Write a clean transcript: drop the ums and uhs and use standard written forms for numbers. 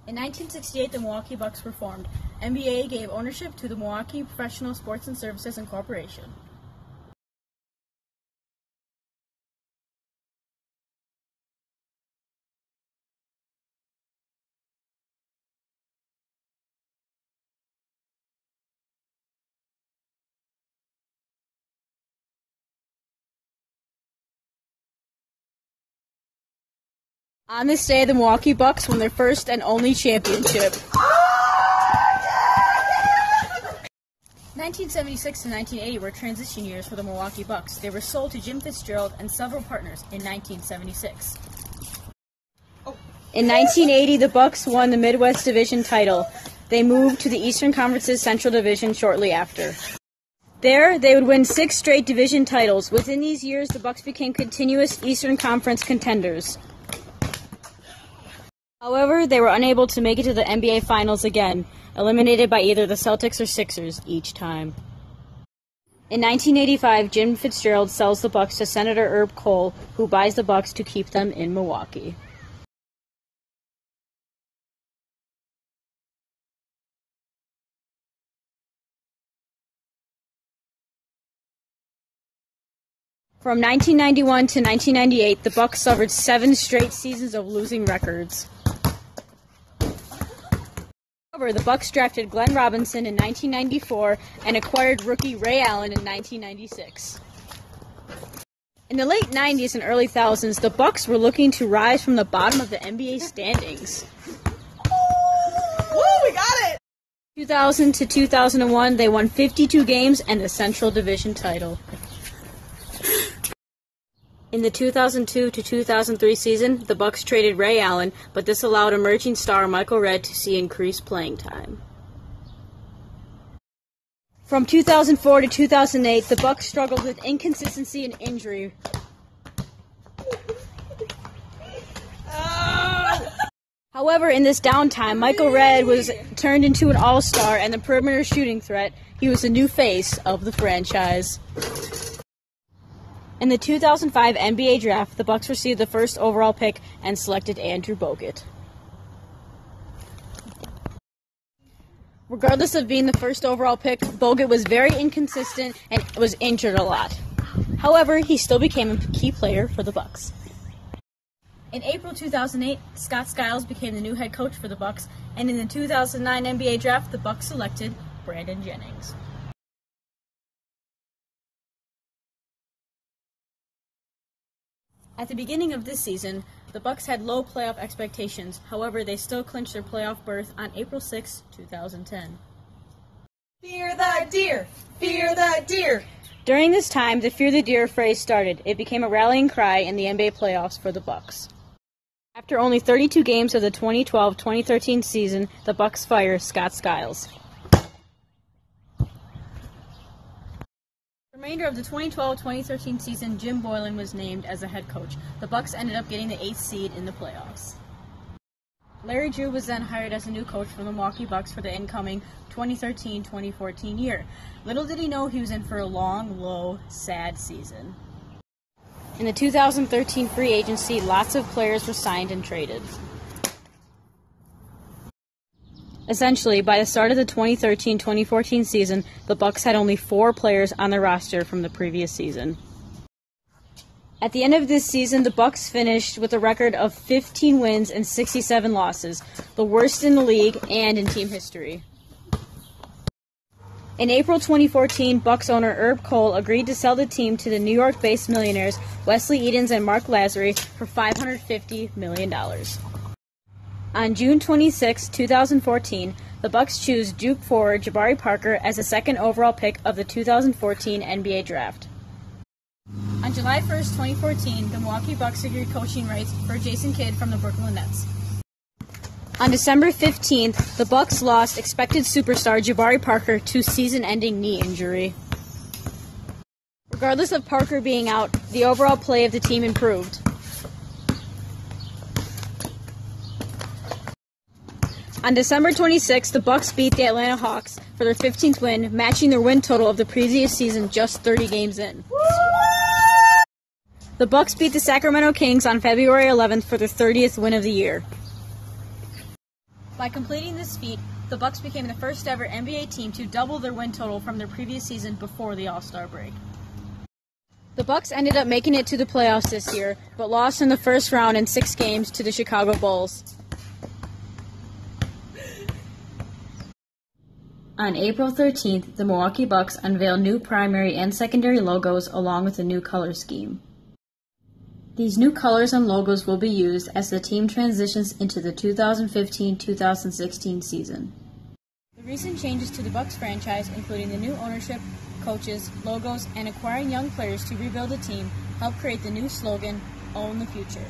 In 1968, the Milwaukee Bucks were formed. NBA gave ownership to the Milwaukee Professional Sports and Services Incorporation. On this day, the Milwaukee Bucks won their first and only championship. 1976 and 1980 were transition years for the Milwaukee Bucks. They were sold to Jim Fitzgerald and several partners in 1976. In 1980, the Bucks won the Midwest Division title. They moved to the Eastern Conference's Central Division shortly after. There, they would win 6 straight division titles. Within these years, the Bucks became continuous Eastern Conference contenders. However, they were unable to make it to the NBA Finals again, eliminated by either the Celtics or Sixers each time. In 1985, Jim Fitzgerald sells the Bucks to Senator Herb Kohl, who buys the Bucks to keep them in Milwaukee. From 1991 to 1998, the Bucks suffered 7 straight seasons of losing records. However, the Bucks drafted Glenn Robinson in 1994 and acquired rookie Ray Allen in 1996. In the late 90s and early thousands, the Bucks were looking to rise from the bottom of the NBA standings. Woo, we got it! 2000 to 2001, they won 52 games and the Central Division title. In the 2002 to 2003 season, the Bucks traded Ray Allen, but this allowed emerging star Michael Redd to see increased playing time. From 2004 to 2008, the Bucks struggled with inconsistency and injury. However, in this downtime, Michael Redd was turned into an all-star and the perimeter shooting threat. He was the new face of the franchise. In the 2005 NBA Draft, the Bucks received the first overall pick and selected Andrew Bogut. Regardless of being the first overall pick, Bogut was very inconsistent and was injured a lot. However, he still became a key player for the Bucks. In April 2008, Scott Skiles became the new head coach for the Bucks, and in the 2009 NBA Draft, the Bucks selected Brandon Jennings. At the beginning of this season, the Bucks had low playoff expectations. However, they still clinched their playoff berth on April 6, 2010. Fear the deer! Fear the deer! During this time, the Fear the Deer phrase started. It became a rallying cry in the NBA playoffs for the Bucks. After only 32 games of the 2012-2013 season, the Bucks fire Scott Skiles. The remainder of the 2012-2013 season, Jim Boylan was named as the head coach. The Bucks ended up getting the 8th seed in the playoffs. Larry Drew was then hired as a new coach for the Milwaukee Bucks for the incoming 2013-2014 year. Little did he know he was in for a long, low, sad season. In the 2013 free agency, lots of players were signed and traded. Essentially, by the start of the 2013-2014 season, the Bucks had only 4 players on their roster from the previous season. At the end of this season, the Bucks finished with a record of 15 wins and 67 losses, the worst in the league and in team history. In April 2014, Bucks owner Herb Kohl agreed to sell the team to the New York-based millionaires Wesley Edens and Mark Lazary for $550 million. On June 26, 2014, the Bucks choose Duke forward Jabari Parker as the second overall pick of the 2014 NBA Draft. On July 1, 2014, the Milwaukee Bucks secured coaching rights for Jason Kidd from the Brooklyn Nets. On December 15th, the Bucks lost expected superstar Jabari Parker to season-ending knee injury. Regardless of Parker being out, the overall play of the team improved. On December 26th, the Bucks beat the Atlanta Hawks for their 15th win, matching their win total of the previous season just 30 games in. The Bucks beat the Sacramento Kings on February 11th for their 30th win of the year. By completing this feat, the Bucks became the first ever NBA team to double their win total from their previous season before the All-Star break. The Bucks ended up making it to the playoffs this year, but lost in the first round in 6 games to the Chicago Bulls. On April 13th, the Milwaukee Bucks unveiled new primary and secondary logos along with a new color scheme. These new colors and logos will be used as the team transitions into the 2015-2016 season. The recent changes to the Bucks franchise, including the new ownership, coaches, logos, and acquiring young players to rebuild the team, help create the new slogan, Own the Future.